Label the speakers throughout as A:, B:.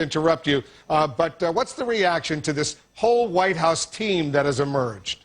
A: interrupt you, but what's the reaction to this whole White House team that has emerged?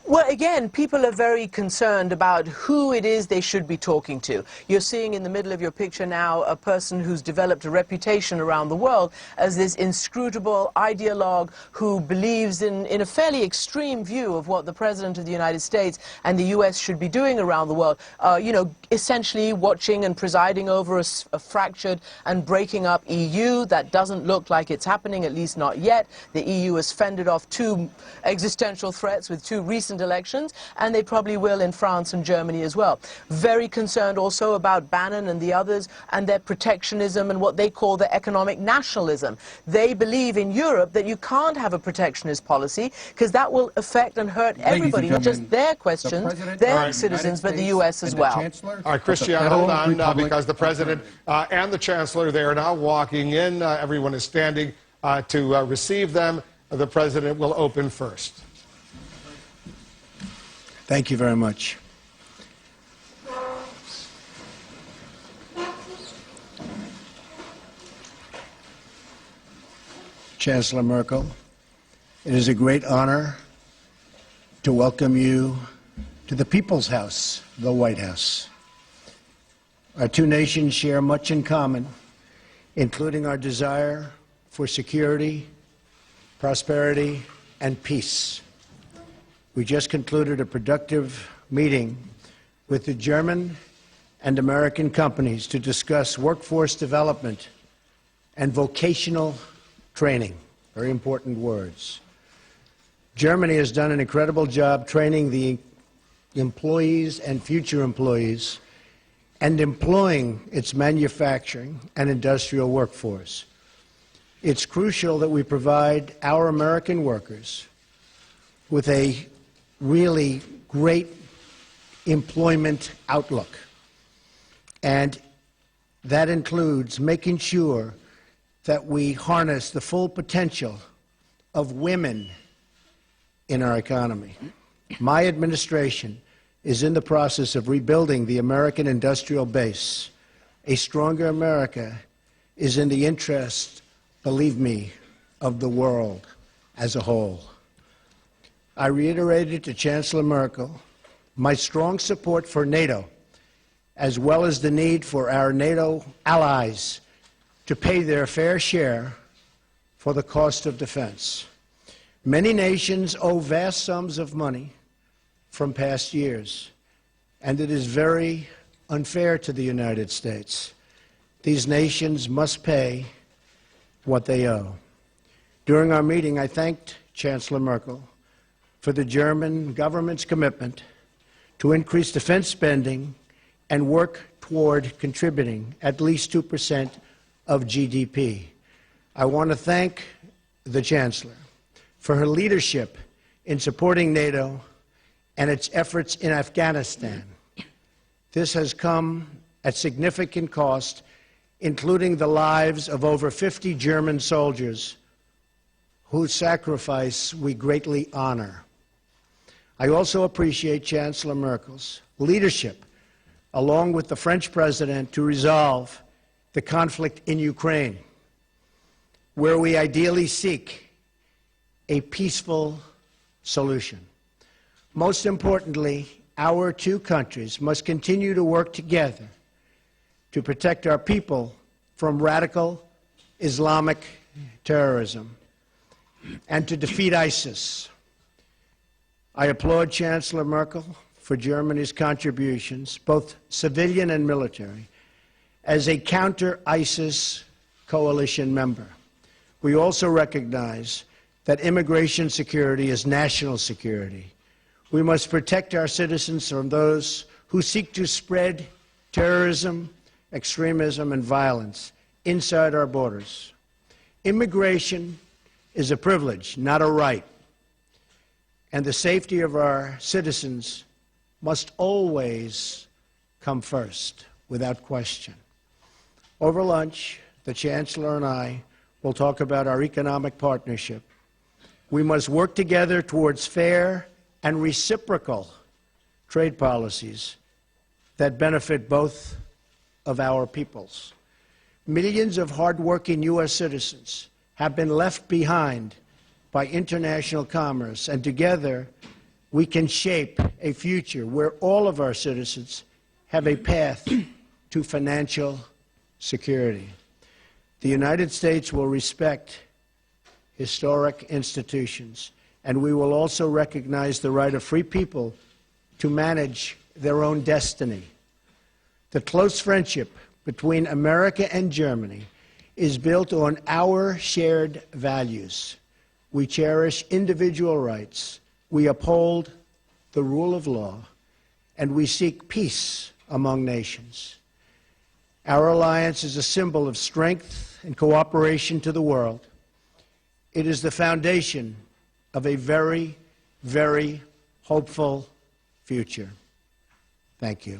B: Well, again, people are very concerned about who it is they should be talking to. You're seeing in the middle of your picture now a person who's developed a reputation around the world as this inscrutable ideologue who believes in a fairly extreme view of what the President of the United States and the U.S. should be doing around the world. You know, essentially watching and presiding over a fractured and breaking up EU. That doesn't look like it's happening, at least not yet. The EU has fended off two existential threats with two recent elections, and they probably will in France and Germany as well. Very concerned also about Bannon and the others and their protectionism and what they call their economic nationalism. They believe in Europe that you can't have a protectionist policy because that will affect and hurt everybody, not just their questions, their citizens, but the U.S. as well.
A: All right, Christian, hold on, because the President and the Chancellor, they are now walking in. Everyone is standing to receive them. The President will open first.
C: Thank you very much. Chancellor Merkel, it is a great honor to welcome you to the People's House, the White House. Our two nations share much in common, including our desire for security, prosperity, and peace. We just concluded a productive meeting with the German and American companies to discuss workforce development and vocational training. Very important words. Germany has done an incredible job training the employees and future employees and employing its manufacturing and industrial workforce. It's crucial that we provide our American workers with a really great employment outlook. And that includes making sure that we harness the full potential of women in our economy. My administration is in the process of rebuilding the American industrial base. A stronger America is in the interest, believe me, of the world as a whole. I reiterated to Chancellor Merkel my strong support for NATO, as well as the need for our NATO allies to pay their fair share for the cost of defense. Many nations owe vast sums of money from past years, and it is very unfair to the United States. These nations must pay what they owe. During our meeting, I thanked Chancellor Merkel for the German government's commitment to increase defense spending and work toward contributing at least 2% of GDP. I want to thank the Chancellor for her leadership in supporting NATO and its efforts in Afghanistan. This has come at significant cost, including the lives of over 50 German soldiers whose sacrifice we greatly honor. I also appreciate Chancellor Merkel's leadership, along with the French President, to resolve the conflict in Ukraine, where we ideally seek a peaceful solution. Most importantly, our two countries must continue to work together to protect our people from radical Islamic terrorism and to defeat ISIS. I applaud Chancellor Merkel for Germany's contributions, both civilian and military, as a counter-ISIS coalition member. We also recognize that immigration security is national security. We must protect our citizens from those who seek to spread terrorism, extremism, and violence inside our borders. Immigration is a privilege, not a right. And the safety of our citizens must always come first, without question. Over lunch, the Chancellor and I will talk about our economic partnership. We must work together towards fair and reciprocal trade policies that benefit both of our peoples. Millions of hardworking U.S. citizens have been left behind by international commerce, and together we can shape a future where all of our citizens have a path to financial security. The United States will respect historic institutions, and we will also recognize the right of free people to manage their own destiny. The close friendship between America and Germany is built on our shared values. We cherish individual rights, we uphold the rule of law, and we seek peace among nations. Our alliance is a symbol of strength and cooperation to the world. It is the foundation of a very, very hopeful future. Thank you.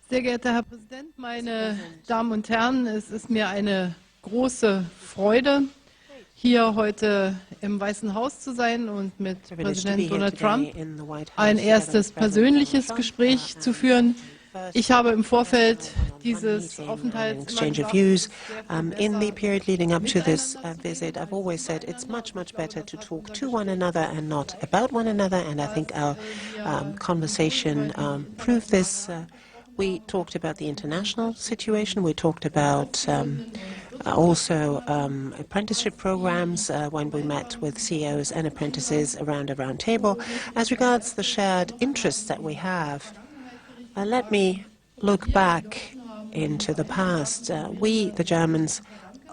D: Sehr geehrter Herr Präsident, meine Damen und Herren, es ist mir eine große Freude, hier heute im Weißen Haus zu sein und mit Präsident Donald Trump ein erstes persönliches Gespräch zu führen. Ich habe im Vorfeld dieses Aufenthalts
E: exchange of views. In the period leading up to this visit, I've always said it's much better to talk to one another and not about one another, and I think our conversation proved this. We talked about the international situation. We talked about also apprenticeship programs when we met with CEOs and apprentices around a round table. As regards the shared interests that we have, let me look back into the past. We, the Germans,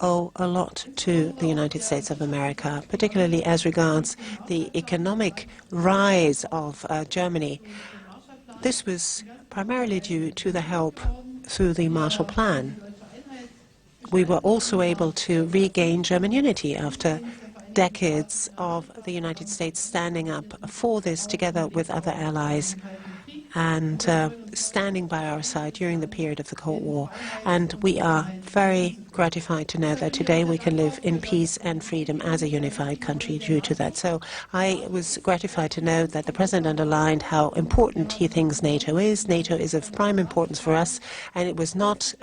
E: owe a lot to the United States of America, particularly as regards the economic rise of Germany. This was primarily due to the help through the Marshall Plan. We were also able to regain German unity after decades of the United States standing up for this together with other allies and standing by our side during the period of the Cold War. And we are very gratified to know that today we can live in peace and freedom as a unified country due to that. So I was gratified to know that the President underlined how important he thinks NATO is. NATO is of prime importance for us, and it was not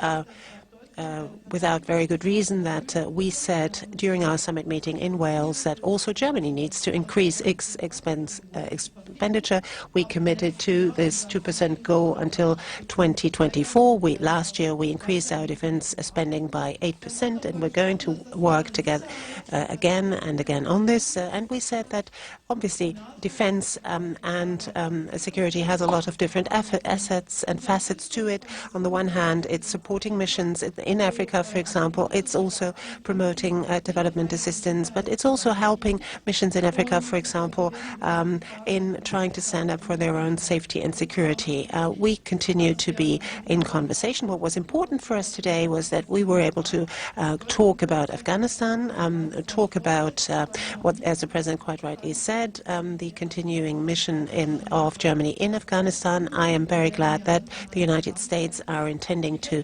E: without very good reason that we said during our summit meeting in Wales that also Germany needs to increase its expenditure. We committed to this 2% goal until 2024. Last year we increased our defense spending by 8%, and we're going to work together again and again on this. And we said that obviously defense and security has a lot of different assets and facets to it. On the one hand, it's supporting missions in Africa, for example. It's also promoting development assistance, but it's also helping missions in Africa, for example, in trying to stand up for their own safety and security. We continue to be in conversation. What was important for us today was that we were able to talk about Afghanistan, talk about what, as the President quite rightly said, the continuing mission of Germany in Afghanistan. I am very glad that the United States are intending to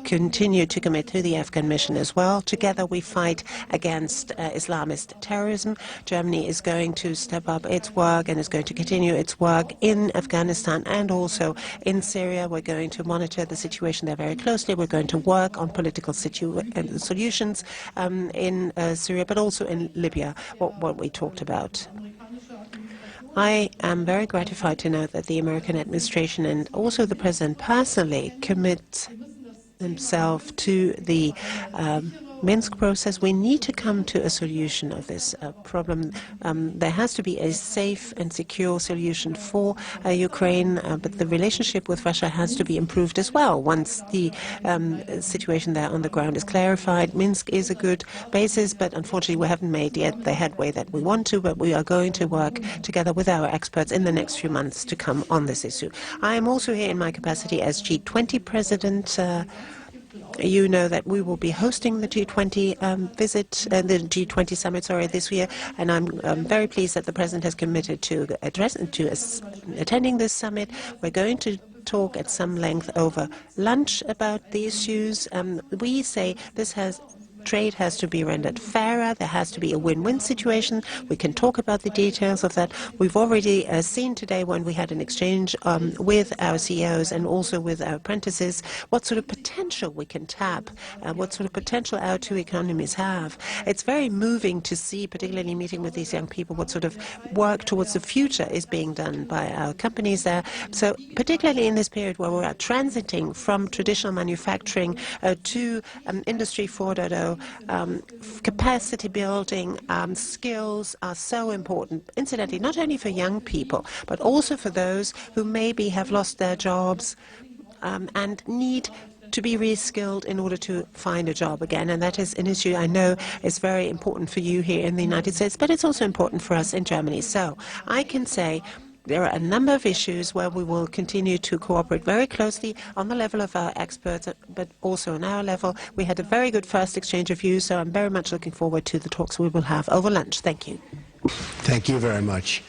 E: continue to commit to the Afghan mission as well. Together we fight against Islamist terrorism. Germany is going to step up its work and is going to continue its work in Afghanistan and also in Syria. We're going to monitor the situation there very closely. We're going to work on political solutions in Syria, but also in Libya, what we talked about. I am very gratified to know that the American administration and also the President personally commit himself to the Minsk process. We need to come to a solution of this problem. There has to be a safe and secure solution for Ukraine, but the relationship with Russia has to be improved as well. Once the situation there on the ground is clarified, Minsk is a good basis, but unfortunately we haven't made yet the headway that we want to, but we are going to work together with our experts in the next few months to come on this issue. I am also here in my capacity as G20 President. You know that we will be hosting the G20 the G20 summit, this year, and I'm very pleased that the President has committed to attending this summit. We're going to talk at some length over lunch about the issues. We say this has trade has to be rendered fairer. There has to be a win-win situation. We can talk about the details of that. We've already seen today when we had an exchange with our CEOs and also with our apprentices what sort of potential we can tap, what sort of potential our two economies have. It's very moving to see, particularly meeting with these young people, what sort of work towards the future is being done by our companies there. So particularly in this period where we are transiting from traditional manufacturing to Industry 4.0, capacity building, skills are so important, incidentally, not only for young people, but also for those who maybe have lost their jobs and need to be reskilled in order to find a job again. And that is an issue I know is very important for you here in the United States, but it's also important for us in Germany. So I can say there are a number of issues where we will continue to cooperate very closely on the level of our experts, but also on our level. We had a very good first exchange of views, so I'm very much looking forward to the talks we will have over lunch. Thank you.
C: Thank you very much.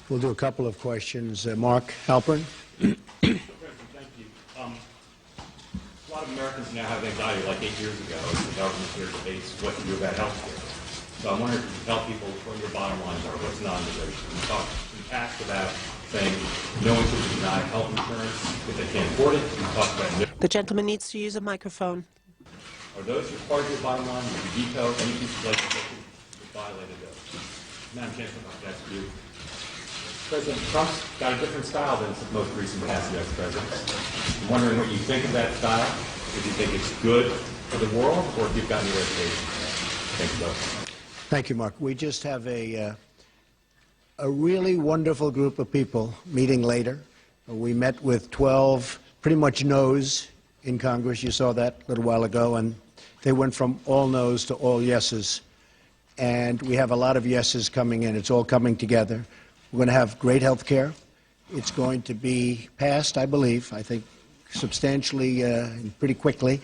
C: We'll do a couple of questions. Mark Halpern.
F: A lot of Americans now have anxiety, like 8 years ago, as the government here debates what to do about health care. So I'm wondering if you can tell people what your bottom lines are, what's non-negotiable. You talked in the past about saying no one should deny health insurance if they can't afford it. You talked about
E: The gentleman needs to use a microphone.
F: Are those your part of your bottom line? Would you veto any piece of legislation that violated those? Madam Chancellor, I'll ask you. President Trump's got a different style than most recent past U.S. presidents. I'm wondering what you think of that style, if you think it's good for the world, or if you've got any reservations. Thank you both.
C: Thank you, Mark. We just have a really wonderful group of people meeting later. We met with 12 pretty much no's in Congress. You saw that a little while ago, and they went from all no's to all yeses. And we have a lot of yeses coming in. It's all coming together. We're going to have great health care. It's going to be passed, I believe, I think, substantially and pretty quickly.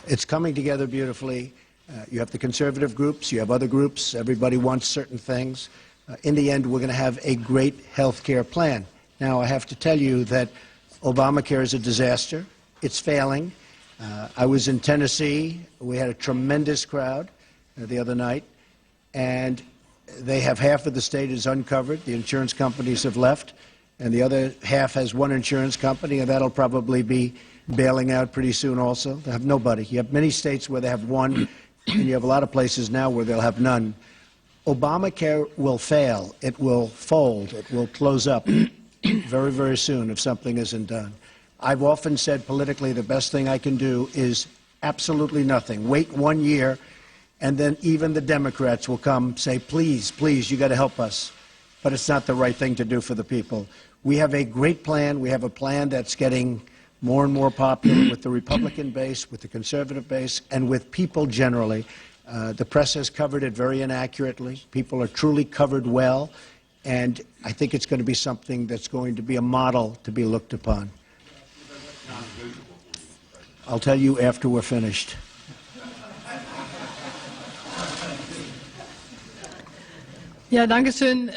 C: It's coming together beautifully. You have the conservative groups. You have other groups. Everybody wants certain things. In the end, we're going to have a great health care plan. Now, I have to tell you that Obamacare is a disaster. It's failing. I was in Tennessee. We had a tremendous crowd the other night. And they have half of the state is uncovered. The insurance companies have left. And the other half has one insurance company, and that'll probably be bailing out pretty soon also. They have nobody. You have many states where they have one, and you have a lot of places now where they'll have none. Obamacare will fail. It will fold. It will close up very, very soon if something isn't done. I've often said politically the best thing I can do is absolutely nothing. Wait 1 year, and then even the Democrats will come say, please, please, you got to help us. But it's not the right thing to do for the people. We have a great plan. We have a plan that's getting more and more popular with the Republican base, with the conservative base, and with people generally. The press has covered it very inaccurately. People are truly covered well. And I think it's going to be something that's going to be a model to be looked upon. I'll tell you after we're finished.
D: Ja, danke schön.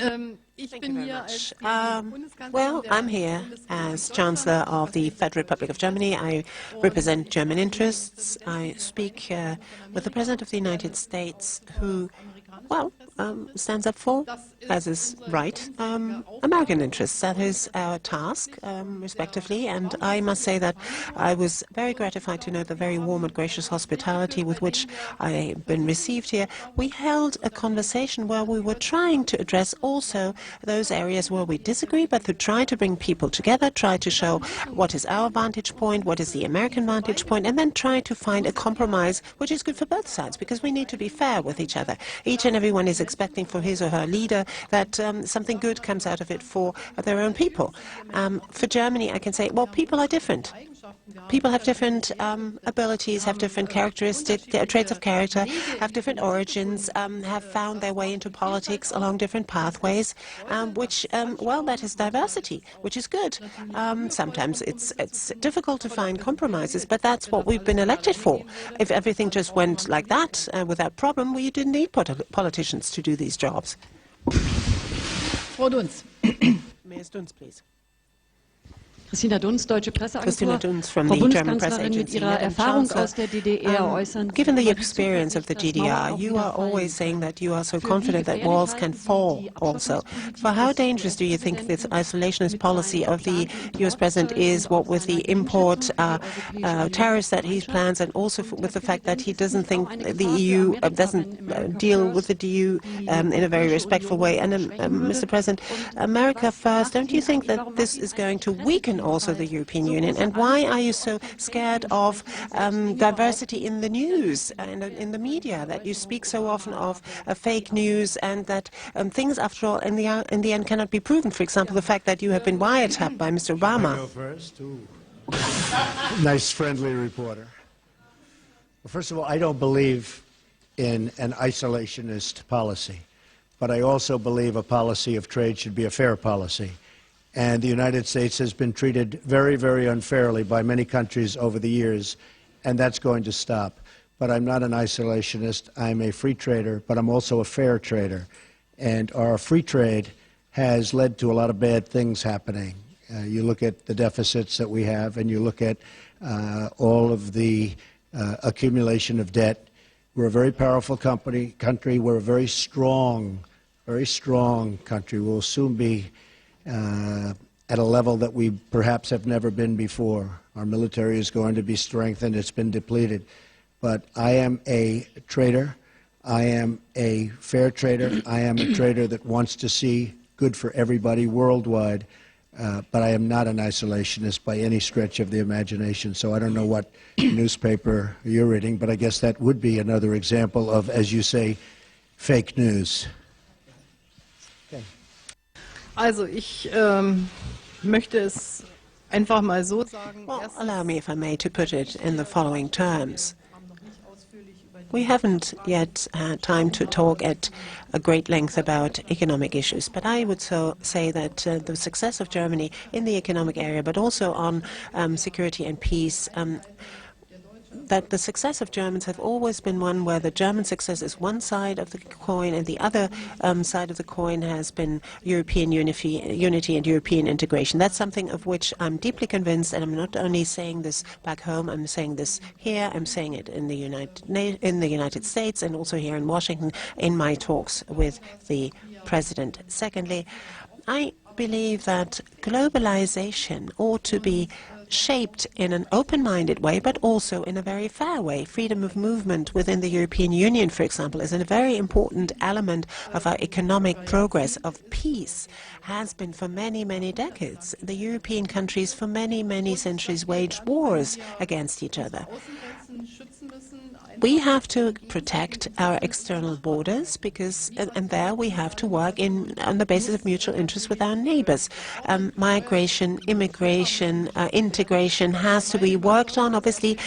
D: Ich
E: Thank you
D: bin
E: very
D: hier
E: much.
D: als Bundeskanzlerin
E: Well,
D: der
E: I'm here as Chancellor of the Federal Republic of Germany. I represent German interests. I speak with the President of the United States, who, well, stands up for, as is right, American interests. That is our task, respectively. And I must say that I was very gratified to know the very warm and gracious hospitality with which I've been received here. We held a conversation where we were trying to address also those areas where we disagree, but to try to bring people together, try to show what is our vantage point, what is the American vantage point, and then try to find a compromise which is good for both sides, because we need to be fair with each other. Each and everyone is expecting for his or her leader that something good comes out of it for their own people. For Germany, I can say, well, people are different. People have different abilities, have different characteristics, traits of character, have different origins, have found their way into politics along different pathways, which, well, that is diversity, which is good. Sometimes it's difficult to find compromises, but that's what we've been elected for. If everything just went like that without problem, well, you didn't need politicians to do these jobs.
D: Frau Dunz.
E: Ms. Dunz, please.
G: Christina Dunz, Deutsche
E: Christina
G: Presseagentur.
E: Dunz from
G: Frau
E: the German press
G: Bundeskanzlerin, mit
E: agency.
G: Ihrer
E: Madam
G: Erfahrung
E: Chancellor,
G: aus der DDR äußern Sie
E: given the
G: immer die
E: experience of the
G: Zuversicht, dass Mauern
E: GDR,
G: auch
E: you
G: wieder
E: are always
G: fallen
E: saying
G: können.
E: that you are so
G: Für wie
E: confident that
G: gefährlich
E: walls
G: halten
E: can
G: Sie
E: fall
G: die
E: also.
G: Abschottungspolitik
E: For how
G: des
E: dangerous do you think this
G: US-Präsidenten
E: isolationist
G: mit
E: policy
G: seinen
E: of the
G: geplanten
E: US president
G: Importzöllen
E: is,
G: und
E: what
G: auch
E: with the
G: seiner
E: import
G: Einschätzung für die Europäische Union
E: tariffs that he's
G: Gemeinschaft?
E: plans, and also with the fact that he
G: Ist es
E: doesn't
G: nicht auch
E: think
G: eine
E: the
G: Gefahr für
E: EU
G: Amerika,
E: doesn't
G: wenn America
E: deal with
G: First
E: the EU
G: die
E: in a very
G: Europäische
E: respectful
G: Union
E: way. And
G: schwächen würde?
E: Mr. President,
G: Und
E: America
G: was
E: first,
G: macht
E: don't you
G: ihn
E: think
G: eigentlich,
E: that
G: warum
E: this
G: macht ihn
E: is going
G: eigentlich
E: to
G: die
E: weaken also the
G: Pressevielfalt
E: European
G: so
E: Union?
G: große
E: And why
G: Angst,
E: are you
G: dass
E: so
G: auch
E: scared
G: tatsächlich
E: of
G: sprechen und Dinge
E: diversity in the
G: behaupten,
E: news and in the media, that you speak so often of fake news, and that things, after all, in the end cannot be proven? For example, the fact that you have been wiretapped by Mr. Obama.
C: I go first? Ooh. Nice, friendly reporter. Well, first of all, I don't believe in an isolationist policy, but I also believe a policy of trade should be a fair policy. And the United States has been treated very, very unfairly by many countries over the years, and that's going to stop. But I'm not an isolationist. I'm a free trader, but I'm also a fair trader. And our free trade has led to a lot of bad things happening. You look at the deficits that we have, and you look at all of the accumulation of debt. We're a very powerful country. We're a very strong country. We'll soon be at a level that we perhaps have never been before. Our military is going to be strengthened. It's been depleted. But I am a trader. I am a fair trader. I am a trader that wants to see good for everybody worldwide. But I am not an isolationist by any stretch of the imagination. So I don't know what newspaper you're reading, but I guess that would be another example of, as you say, fake news. Okay.
D: Also ich möchte es einfach mal so sagen.
E: Well, allow me, if I may, to put it in the following terms. We haven't yet had time to talk at a great length about economic issues, but I would say that the success of Germany in the economic area, but also on security and peace, that the success of Germans have always been one where the German success is one side of the coin, and the other side of the coin has been European unity and European integration. That's something of which I'm deeply convinced, and I'm not only saying this back home, I'm saying this here, I'm saying it in the United States and also here in Washington in my talks with the President. Secondly, I believe that globalization ought to be shaped in an open-minded way, but also in a very fair way. Freedom of movement within the European Union, for example, is a very important element of our economic progress. Of peace has been for many, many decades. The European countries for many, many centuries waged wars against each other. We have to protect our external borders because, and there we have to work on the basis of mutual interest with our neighbors. Migration, immigration, integration has to be worked on. Obviously,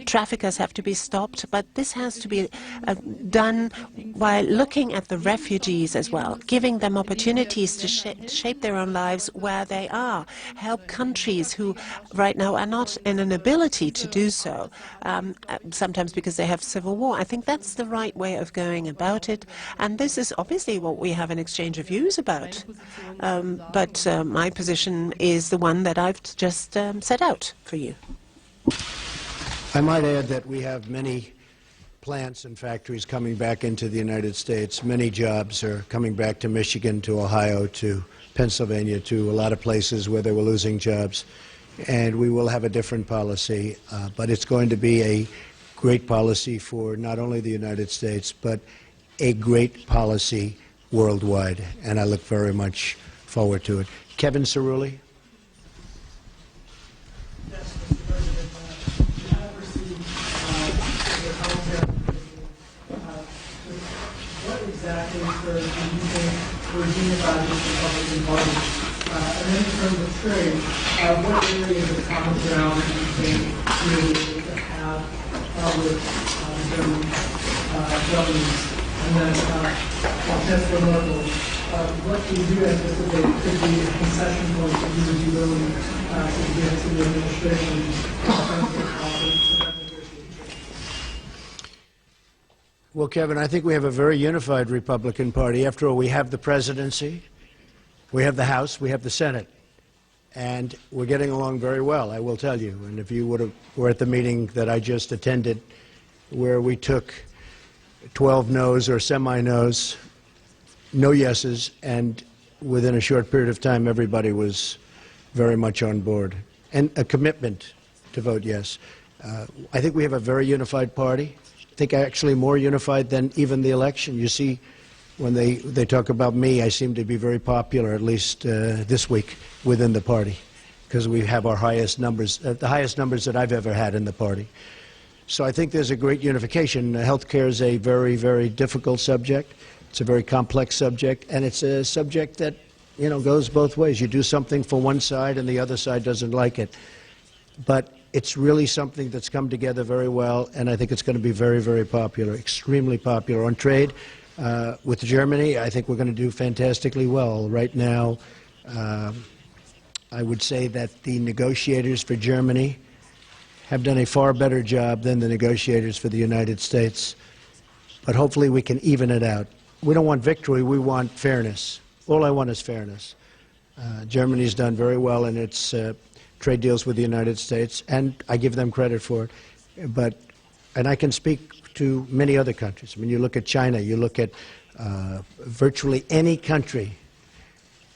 E: traffickers have to be stopped, but this has to be done while looking at the refugees as well, giving them opportunities to shape their own lives where they are, help countries who right now are not in an ability to do so, sometimes because they have civil war. I think that's the right way of going about it, and this is obviously what we have an exchange of views about. But my position is the one that I've just set out for you.
C: I might add that we have many plants and factories coming back into the United States. Many jobs are coming back to Michigan, to Ohio, to Pennsylvania, to a lot of places where they were losing jobs. And we will have a different policy, but it's going to be a great policy for not only the United States, but a great policy worldwide. And I look very much forward to it. Kevin Cerulli.
H: Yes, Mr. President, you have received your healthcare. What exactly, sir, do you think we're doing about this Republican Party? And then in terms of trade, what areas of common ground do you think you're able to have with German governments? And then Chancellor Merkel, what do you anticipate could be a concession point that you would be willing to give to the administration in terms of that negotiation?
C: Well, Kevin, I think we have a very unified Republican Party. After all, we have the presidency, we have the House, we have the Senate. And we're getting along very well, I will tell you. And if you were at the meeting that I just attended, where we took 12 no's or semi-no's, no yeses, and within a short period of time, everybody was very much on board. And a commitment to vote yes. I think we have a very unified party. I think actually more unified than even the election. You see, when they talk about me, I seem to be very popular, at least this week, within the party, because we have our highest numbers, the highest numbers that I've ever had in the party. So I think there's a great unification. Healthcare is a very, very difficult subject. It's a very complex subject, and it's a subject that, you know, goes both ways. You do something for one side, and the other side doesn't like it. But it's really something that's come together very well, and I think it's going to be very, very popular, extremely popular. On trade, with Germany, I think we're going to do fantastically well. Right now, I would say that the negotiators for Germany have done a far better job than the negotiators for the United States. But hopefully we can even it out. We don't want victory, we want fairness. All I want is fairness. Germany's done very well in its trade deals with the United States, and I give them credit for it. And I can speak to many other countries. I mean, you look at China, you look at virtually any country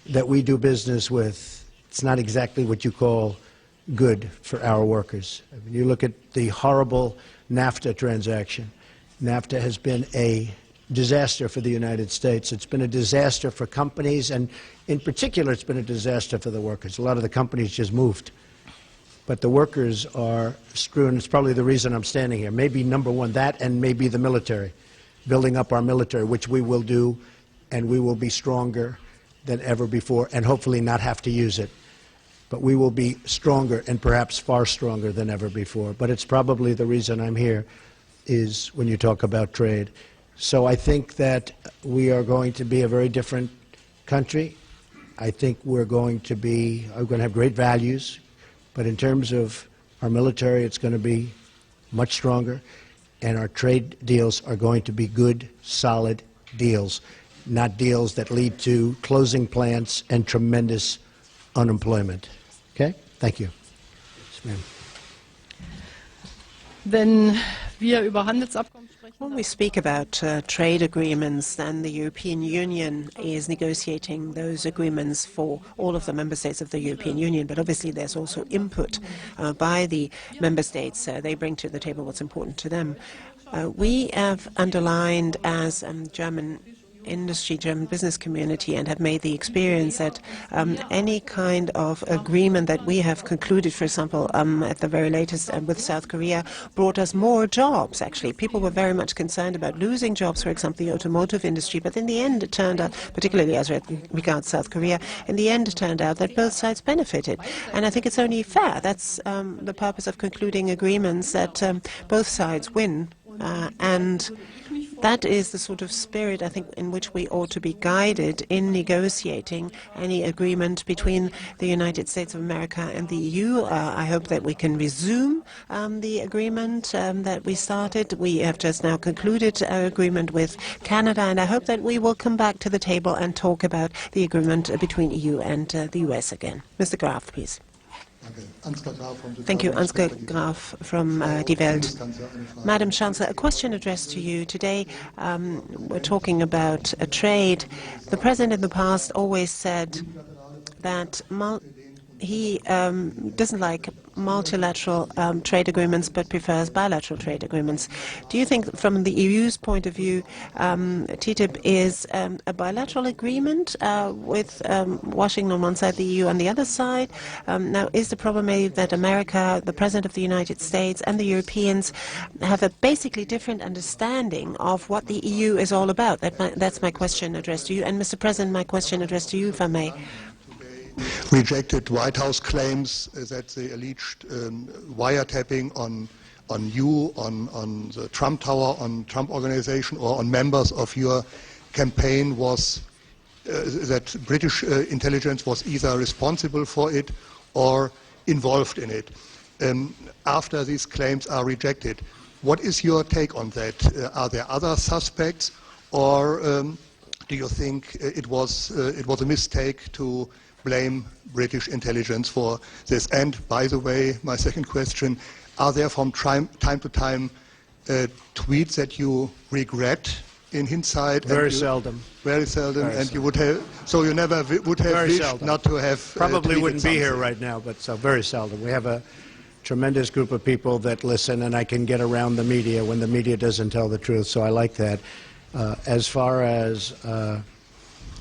C: that we do business with, it's not exactly what you call good for our workers. I mean, you look at the horrible NAFTA transaction. NAFTA has been a disaster for the United States. It's been a disaster for companies, and in particular, it's been a disaster for the workers. A lot of the companies just moved. But the workers are screwed, and it's probably the reason I'm standing here. Maybe number one, that, and maybe the military, building up our military, which we will do, and we will be stronger than ever before, and hopefully not have to use it. But we will be stronger, and perhaps far stronger than ever before. But it's probably the reason I'm here, is when you talk about trade. So I think that we are going to be a very different country. I think we're going to have great values. But in terms of our military, it's going to be much stronger, and our trade deals are going to be good, solid deals, not deals that lead to closing plants and tremendous unemployment. Okay? Thank you. Yes, ma'am.
D: Wenn wir über Handelsabkommen sprechen,
E: When we speak about trade agreements, then the European Union is negotiating those agreements for all of the member states of the European Union. But obviously there's also input by the member states. They bring to the table what's important to them. We have underlined as German industry, German business community, and have made the experience that any kind of agreement that we have concluded, for example, at the very latest with South Korea, brought us more jobs, actually. People were very much concerned about losing jobs, for example, the automotive industry, but in the end it turned out, particularly as regards South Korea, in the end it turned out that both sides benefited. And I think it's only fair. That's the purpose of concluding agreements, that both sides win. And that is the sort of spirit, I think, in which we ought to be guided in negotiating any agreement between the United States of America and the EU. I hope that we can resume the agreement that we started. We have just now concluded an agreement with Canada, and I hope that we will come back to the table and talk about the agreement between EU and the US again. Mr. Graf, please. Thank you. Ansgar Graf from Die Welt. Madam Chancellor, a question addressed to you. Today we're talking about trade. The President in the past always said that he doesn't like multilateral trade agreements but prefers bilateral trade agreements. Do you think, from the EU's point of view, TTIP is a bilateral agreement with Washington on one side, the EU on the other side? Now, is the problem maybe that America, the President of the United States, and the Europeans have a basically different understanding of what the EU is all about? That's my question addressed to you. And, Mr. President, my question addressed to you, if I may.
I: Rejected White House claims that the alleged wiretapping on you, on the Trump Tower, on Trump Organization, or on members of your campaign was that British intelligence was either responsible for it or involved in it. After these claims are rejected, what is your take on that? Are there other suspects, or do you think it was a mistake to blame British intelligence for this. And by the way, my second question, are there from time to time tweets that you regret in hindsight?
C: Very seldom.
I: Very seldom,
C: Very
I: and
C: seldom.
I: you would have, so you never would have
C: Very
I: wished
C: seldom.
I: not to have
C: Probably
I: tweeted
C: wouldn't be here
I: something.
C: right now, but so very seldom. We have a tremendous group of people that listen, and I can get around the media when the media doesn't tell the truth, so I like that. As far as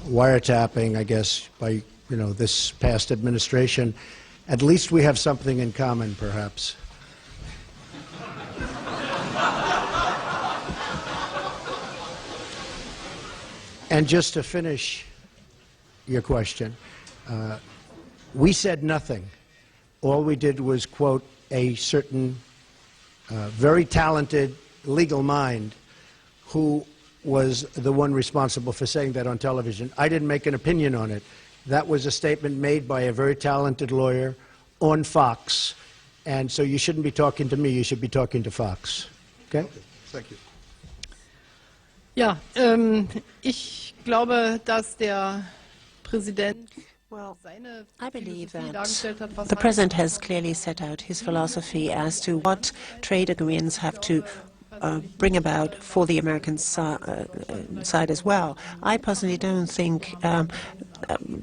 C: wiretapping, I guess, by this past administration, at least we have something in common, perhaps. And just to finish your question, we said nothing. All we did was quote a certain very talented legal mind who was the one responsible for saying that on television. I didn't make an opinion on it. That was a statement made by a very talented lawyer on Fox. And so you shouldn't be talking to me, you should be talking to Fox. Okay?
I: Thank you.
D: Ja, ich glaube, dass der Präsident
E: Well,
D: seine
E: I believe
D: Philosophie
E: that
D: dargestellt hat, was
E: the President has clearly set out his philosophy as to what trade agreements have to bring about for the American side as well. I personally don't think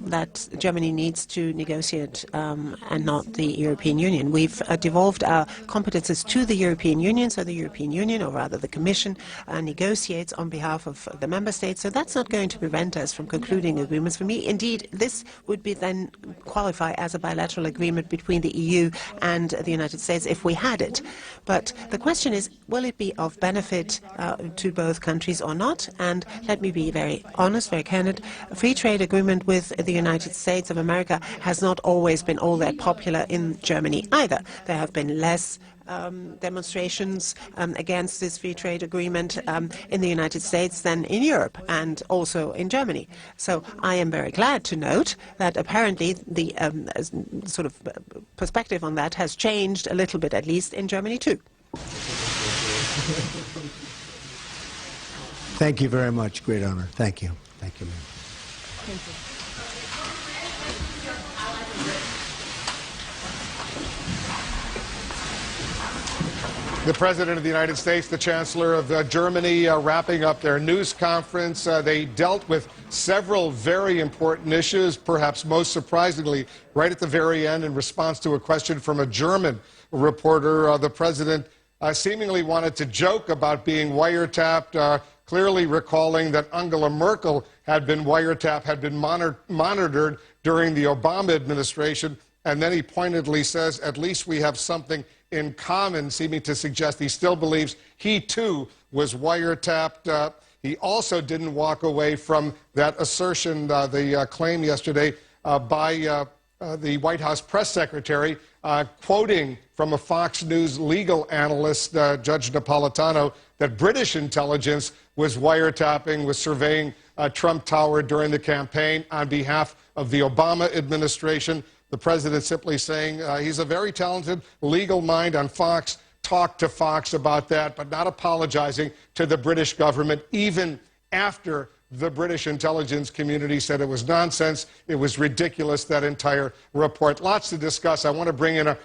E: that Germany needs to negotiate and not the European Union. We've devolved our competences to the European Union, so the European Union, or rather the Commission, negotiates on behalf of the member states. So that's not going to prevent us from concluding agreements. For me, indeed, this would be then qualify as a bilateral agreement between the EU and the United States if we had it. But the question is, will it be of benefit to both countries or not? And let me be very honest, very candid. A free trade agreement with the United States of America has not always been all that popular in Germany either. There have been less demonstrations against this free trade agreement in the United States than in Europe and also in Germany. So I am very glad to note that apparently the sort of perspective on that has changed a little bit, at least in Germany too.
C: Thank you very much. Great honor. Thank you. Thank you, ma'am.
D: Thank you.
A: The President of the United States, the Chancellor of Germany, wrapping up their news conference. They dealt with several very important issues, perhaps most surprisingly, right at the very end in response to a question from a German reporter. The President seemingly wanted to joke about being wiretapped, clearly recalling that Angela Merkel had been wiretapped, had been monitored during the Obama administration. And then he pointedly says, at least we have something in common, seeming to suggest he still believes he, too, was wiretapped. He also didn't walk away from that assertion, the claim yesterday by the White House press secretary, quoting from a Fox News legal analyst, Judge Napolitano, that British intelligence was wiretapping, was surveying Trump Tower during the campaign on behalf of the Obama administration. The president simply saying he's a very talented legal mind on Fox, talked to Fox about that, but not apologizing to the British government, even after the British intelligence community said it was nonsense, it was ridiculous, that entire report. Lots to discuss. I want to bring in